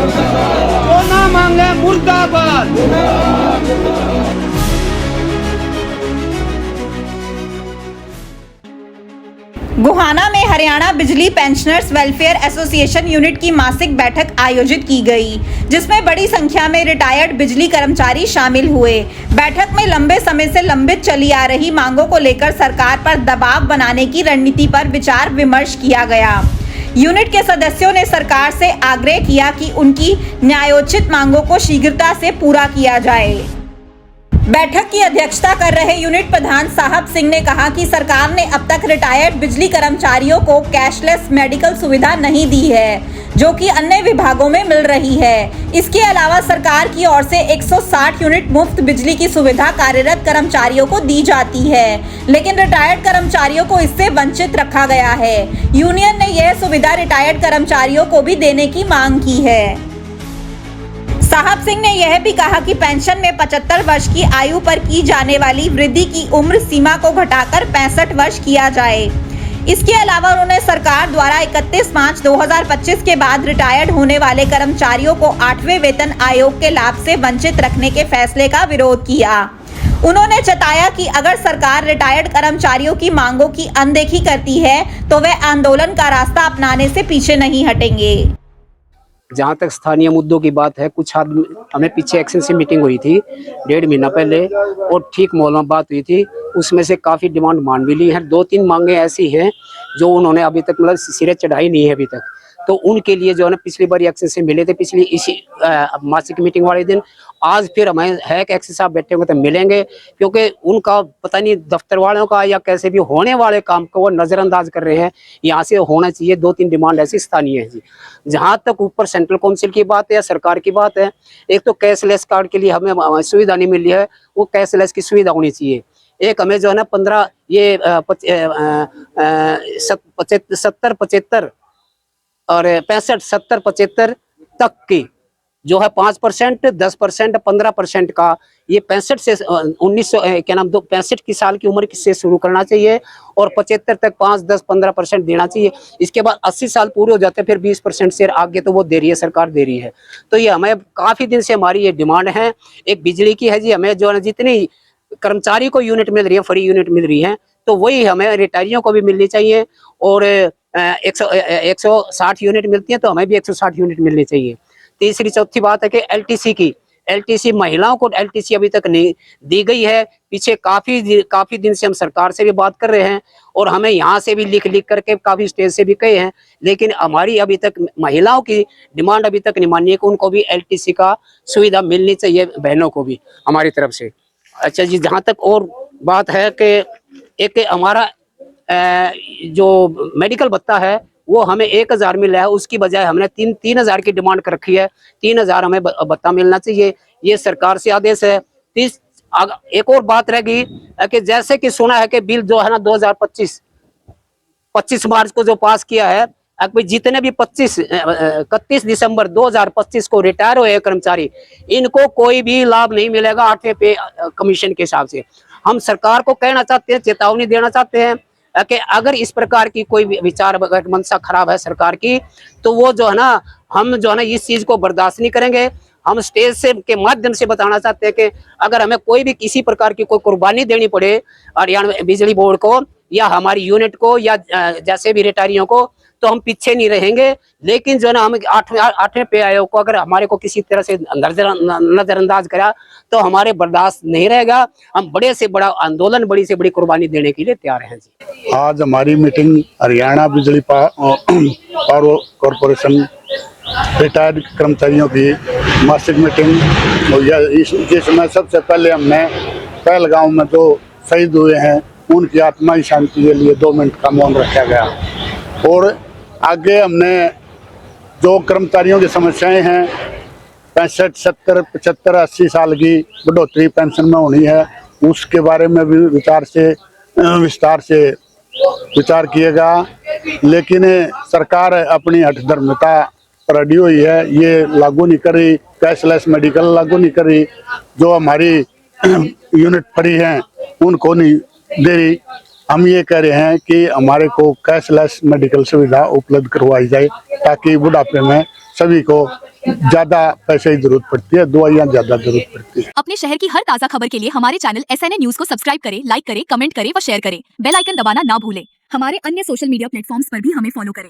जो ना मांगे मुर्दाबाद। गोहाना में हरियाणा बिजली पेंशनर्स वेलफेयर एसोसिएशन यूनिट की मासिक बैठक आयोजित की गई, जिसमें बड़ी संख्या में रिटायर्ड बिजली कर्मचारी शामिल हुए। बैठक में लंबे समय से लंबित चली आ रही मांगों को लेकर सरकार पर दबाव बनाने की रणनीति पर विचार विमर्श किया गया। यूनिट के सदस्यों ने सरकार से आग्रह किया कि उनकी न्यायोचित मांगों को शीघ्रता से पूरा किया जाए। बैठक की अध्यक्षता कर रहे यूनिट प्रधान साहब सिंह ने कहा कि सरकार ने अब तक रिटायर्ड बिजली कर्मचारियों को कैशलेस मेडिकल सुविधा नहीं दी है, जो कि अन्य विभागों में मिल रही है। इसके अलावा सरकार की ओर से 160 यूनिट मुफ्त बिजली की सुविधा कार्यरत कर्मचारियों को दी जाती है, लेकिन रिटायर्ड कर्मचारियों को इससे वंचित रखा गया है। यूनियन ने यह सुविधा रिटायर्ड कर्मचारियों को भी देने की मांग की है। साहब सिंह ने यह भी कहा कि पेंशन में 75 वर्ष की आयु पर की जाने वाली वृद्धि की उम्र सीमा को घटाकर 65 वर्ष किया जाए। इसके अलावा उन्होंने सरकार द्वारा 31 मार्च 2025 के बाद रिटायर्ड होने वाले कर्मचारियों को 8वें वेतन आयोग के लाभ से वंचित रखने के फैसले का विरोध किया। उन्होंने जताया कि अगर सरकार रिटायर्ड कर्मचारियों की मांगों की अनदेखी करती है तो वे आंदोलन का रास्ता अपनाने से पीछे नहीं हटेंगे। जहाँ तक स्थानीय मुद्दों की बात है, कुछ आदमी हमें पीछे एक्शन से मीटिंग हुई थी 1.5 महीना पहले और ठीक माहौल में बात हुई थी। उसमें से काफ़ी डिमांड मान भी ली है। 2-3 मांगे ऐसी हैं जो उन्होंने अभी तक मतलब सिरे चढ़ाई नहीं है अभी तक, तो उनके लिए जो है ना पिछली बार एक्शन से मिले थे पिछली इसी मासिक मीटिंग वाले दिन। आज फिर हमें है कि एक्शन साहब बैठे हुए तो मिलेंगे, क्योंकि उनका पता नहीं दफ्तर वालों का या कैसे भी होने वाले काम को वो नज़रअंदाज कर रहे हैं। यहाँ से होना चाहिए। 2-3 डिमांड ऐसी स्थानीय है जी। जहाँ तक ऊपर सेंट्रल काउंसिल की बात है या सरकार की बात है, एक तो कैशलेस कार्ड के लिए हमें सुविधा नहीं मिली है, वो कैशलेस की सुविधा होनी चाहिए। एक हमें जो है ना 70-75 और 65-70-75 तक की जो है 5%, 10%, 15% का ये 65 से 65 की साल की उम्र से शुरू करना चाहिए और 75 तक 5, 10, 15% देना चाहिए। इसके बाद 80 साल पूरे हो जाते हैं फिर 20% से आगे तो वो दे रही है, सरकार दे रही है। तो ये हमें काफ़ी दिन से हमारी ये डिमांड है। एक बिजली की है जी, हमें जो है जितनी कर्मचारी को यूनिट मिल रही है, फ्री यूनिट मिल रही है, तो वही हमें रिटायरियों को भी मिलनी चाहिए। और 160 यूनिट मिलती है तो हमें भी 160 यूनिट मिलनी चाहिए। तीसरी चौथी बात है कि एलटीसी महिलाओं को एलटीसी अभी तक नहीं दी गई है। पीछे काफी दिन से हम सरकार से भी बात कर रहे हैं और हमें यहाँ से भी लिख करके काफी स्टेज से भी कहे हैं, लेकिन हमारी अभी तक महिलाओं की डिमांड अभी तक नहीं मानी है कि उनको भी एलटीसी का सुविधा मिलनी चाहिए, बहनों को भी हमारी तरफ से। अच्छा जी, जहाँ तक और बात है कि एक हमारा जो मेडिकल भत्ता है वो हमें 1000 मिला है, उसकी बजाय हमने 3000 की डिमांड कर रखी है। 3000 हमें भत्ता मिलना चाहिए, ये सरकार से आदेश है। एक और बात रह गई कि जैसे कि सुना है कि बिल जो है ना 2025 मार्च को जो पास किया है, जितने भी 31 दिसंबर 2025 को रिटायर हुए कर्मचारी, इनको कोई भी लाभ नहीं मिलेगा 8वें पे कमीशन के हिसाब से। हम सरकार को कहना चाहते हैं, चेतावनी देना चाहते हैं कि अगर इस प्रकार की कोई विचार मंशा खराब है सरकार की, तो वो जो है ना हम जो है ना इस चीज को बर्दाश्त नहीं करेंगे। हम स्टेज से के माध्यम से बताना चाहते हैं कि अगर हमें कोई भी किसी प्रकार की कोई कुर्बानी देनी पड़े हरियाणा बिजली बोर्ड को या हमारी यूनिट को या जैसे भी रिटायरियों को, तो हम पीछे नहीं रहेंगे। लेकिन जो है ना हम 8वें पे आयोग को अगर हमारे को किसी तरह से नजरअंदाज करा तो हमारे बर्दाश्त नहीं रहेगा। हम बड़े से बड़ा आंदोलन, बड़ी से बड़ी कुर्बानी देने के लिए तैयार हैं जी। आज हमारी मीटिंग हरियाणा बिजली पावर कॉरपोरेशन रिटायर्ड कर्मचारियों की मासिक मीटिंग हुई है। जिसमें सबसे पहले हमने पहलगांव में जो शहीद हुए हैं उनकी आत्मा की शांति के लिए 2 मिनट का मौन रखा गया। और आगे हमने जो कर्मचारियों की समस्याएं हैं 65, 70, 75, 80 साल की बढ़ोतरी पेंशन में होनी है, उसके बारे में भी विस्तार से विचार किएगा। लेकिन सरकार अपनी हठधर्मिता पर अड़ी हुई है, ये लागू नहीं कर रही। कैशलेस मेडिकल लागू नहीं कर रही, जो हमारी यूनिट फ्री हैं उनको नहीं दे रही। हम ये कह रहे हैं कि हमारे को कैशलेस मेडिकल सुविधा उपलब्ध करवाई जाए ताकि बुढ़ापे में सभी को ज्यादा पैसे की जरूरत पड़ती है, दवाइयाँ ज्यादा जरूरत पड़ती है। अपने शहर की हर ताजा खबर के लिए हमारे चैनल SNA न्यूज को सब्सक्राइब करें, लाइक करें, कमेंट करें व शेयर करें। बेल आइकन दबाना ना भूलें। हमारे अन्य सोशल मीडिया प्लेटफॉर्म्स पर भी हमें फॉलो करें।